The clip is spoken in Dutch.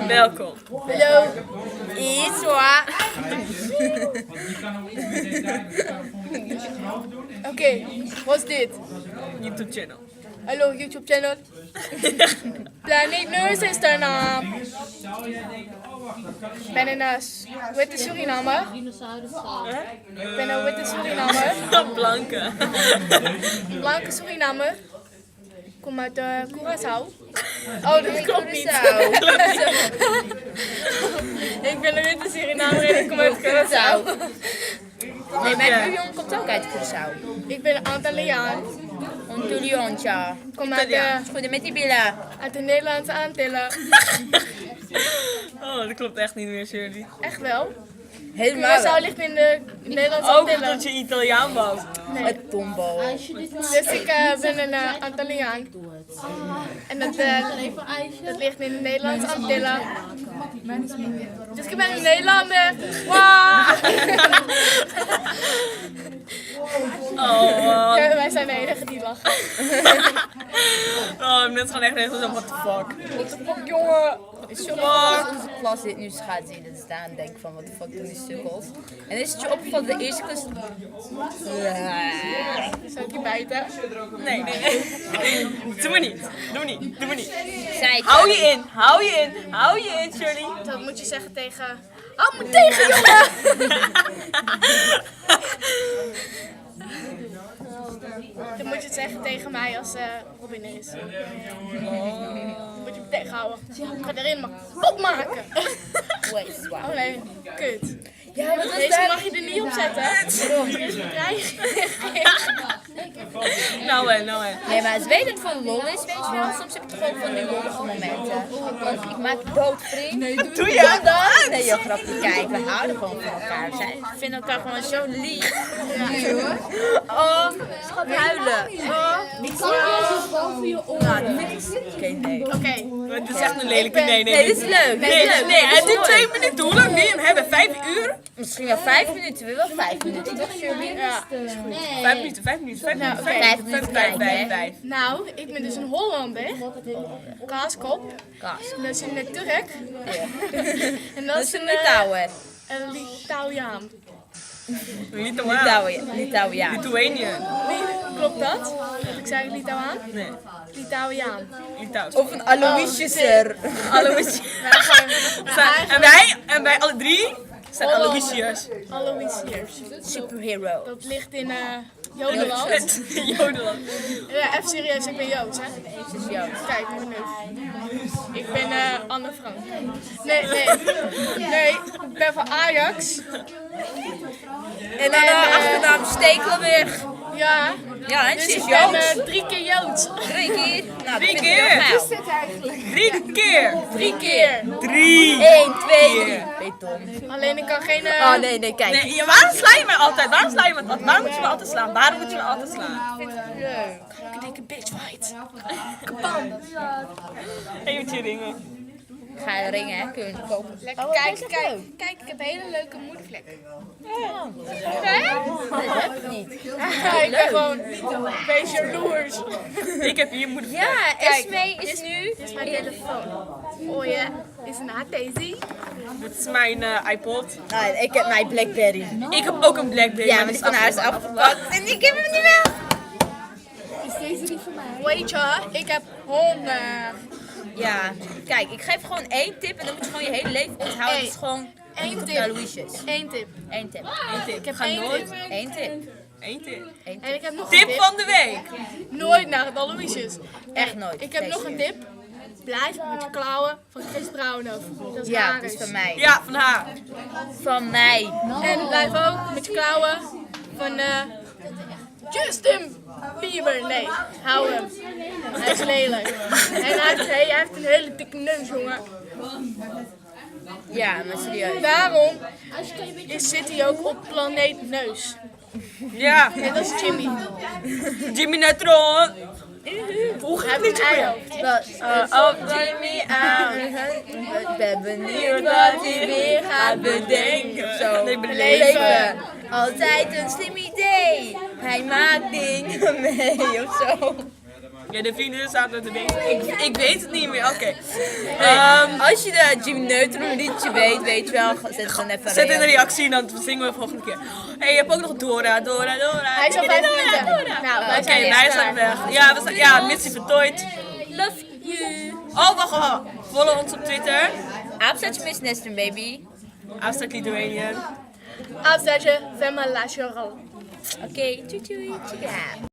Welkom. Hallo. Iswa. Oké, wat is dit? YouTube channel. Hallo, YouTube channel. Planeet Nurse is de naam. Ik ben een witte Surinamer. Ik ben een witte Surinamer. Blanke. Blanke Surinamer. Ik kom uit Curaçao. Oh, dat klopt niet. Ik ben een witte Surinamer en ik kom uit Curaçao. Nee, mijn buurjongen komt ook uit Curaçao. Ik ben Antilliaan. Ontuliontja. Ik kom uit Goede met die billen. de Nederlandse Antillen. Oh, dat klopt echt niet meer, Shirley. Echt wel. Helemaal. Curaçao ligt in de Nederlandse Ook Antillen. dat je Italiaan was. Het tombo. Dus ik ben een Antilliaan. En dat ligt in de Nederlandse Antillen. Dus ik ben een Nederlander. Wow. Oh, Ja, wij zijn de enige die lachen. oh, ik heb net gewoon echt echt zo, what the fuck. What the fuck, jongen? Sorry als onze klas dit nu gaat zien en staan en denken van wat de fuck doen die sukkels. En is het je opgevallen de eerste klas... Zal ik je bijten? Nee. Doe maar niet. Doe maar niet. Hou Hou je in, Shirley. Dat moet je zeggen tegen... Hou me tegen, jongen! Dan moet je het zeggen tegen mij als Robin er is. Dan moet je me tegenhouden. Ik ga erin maar kapot maken. Oh nee, kut. Ja, wat is Deze mag je er niet op zetten. Er is een dreiging. Nou en. Nee, maar het weet het van lol is, weet je wel. Soms heb je toch ook van die lollige momenten. Want ik maak doodvriend. Nee, Doe je? dat? Nee, joh, grapje, kijk. We houden gewoon van elkaar. We vinden elkaar gewoon zo lief. Oh, schat huilen. Oh. Ik kan eerst boven je oren. Nou, niks. Oké, nee. Oké. Het is echt een lelijke. Nee. Nee, dit is leuk. Dit is leuk. Nee, het duurt 2 minuten. Hoe lang wil je hem hebben? 5 uur? Misschien wel 5 minuten. We wel 5 minuten, toch, Shirley? Ja. 5 minuten. 5 minuten. Nou, ik ben dus een Hollander. Kaaskop. Kaas. En dat is een Turk. En Dat is een Litouwer. een Litouwiaan. Litouwen. Litouwiaan. Lithuanian. Klopt dat? Ik zei Litouwaan? Nee. Litouwiaan. Litouws. Of een Aloysiuser. Aloysius. En wij alle drie zijn Aloysius. Aloysiërs. Superhero. Dat ligt in Jodenland. Jodenland. Ja, even serieus, ik ben Joods, hè? Dus jou. Kijk, mijn neus. Ik ben Anne Frank. Nee, ik ben van Ajax. En dan achternaam Stekelenburg. Ja, Ja, en dus ze ik is ben Joods. 3 keer Joods. 3 keer. Nou, 3 dat vind ik keer. wel geil. 3 keer. 3 keer. 3. 1, 2, 3. Beton. Alleen ik kan geen... Oh nee, kijk. Nee, ja, waarom sla je mij altijd? Waarom moet je me altijd slaan? Waarom moet je me altijd slaan? Leuk. Ik denk een bitch fight. Eventje ringen. Ga je ringen, hè? Kun je het kopen. Lekker, Oh, kijk, dat is kijk, leuk. kijk, ik heb hele leuke moedervlekken. Dat heb ik niet. Ik ben gewoon een beetje jaloers. Ik heb hier moeder. Ja, Esme is nu... Dit is mijn telefoon. Oh ja, is een Daisy. Dit is mijn iPod. Nou, ik heb mijn Blackberry. Ik heb ook een Blackberry. Ja, maar die van haar is afgepakt. En ik heb hem niet meer. Weet je, ik heb honger. Ja, kijk, ik geef gewoon 1 tip en dan moet je gewoon je hele leven onthouden. Hey, Het is gewoon 1 tip. Aloysius. 1 tip. 1 tip. Ik heb Ga 1 nooit. tip. 1 tip. 1 tip. En ik heb nog een Tip tip. van de week. Nooit naar het Aloysius. Echt nooit. Ik heb Deze nog een keer. tip. Blijf met je klauwen van Chris Brownhoff. Dat is Ja, haar dat is is. van mij. Ja, van haar. Van mij. En blijf ook met je klauwen van Justin Bieber. Nee, hou hem. Hij is lelijk. En hij heeft een hele dikke neus, jongen. Ja, maar serieus. Daarom zit hij ook op planeet Neus. Ja. Net als Jimmy. Jimmy Neutron. Hoe Hij gaat heeft dit een weer? eihoofd. Oh, Jimmy aan. Ik ben benieuwd wat hij weer gaat bedenken. Zo, Nee, leven. Altijd een slim idee. Hij maakt dingen mee of zo. Ja, de vrienden zaten te weten. Ik weet het niet meer. Oké. Als je de Jimmy Neutron liedje weet je wel, zet gewoon even Zet in de reactie en dan zingen we de volgende keer. Hey, je hebt ook nog Dora. Hij is al 5 minuten. Nou, wij Oké, zijn wij eerst zijn klaar. weg. Ja, we zijn, ja, missie vertooid. Love you. Oh, wacht. Follow ons op Twitter. Aapstaartje Miss Nestor, baby. Afstak Lithuanian. Afzetje, Femma La Chorel. Oké, doei doei. Tja.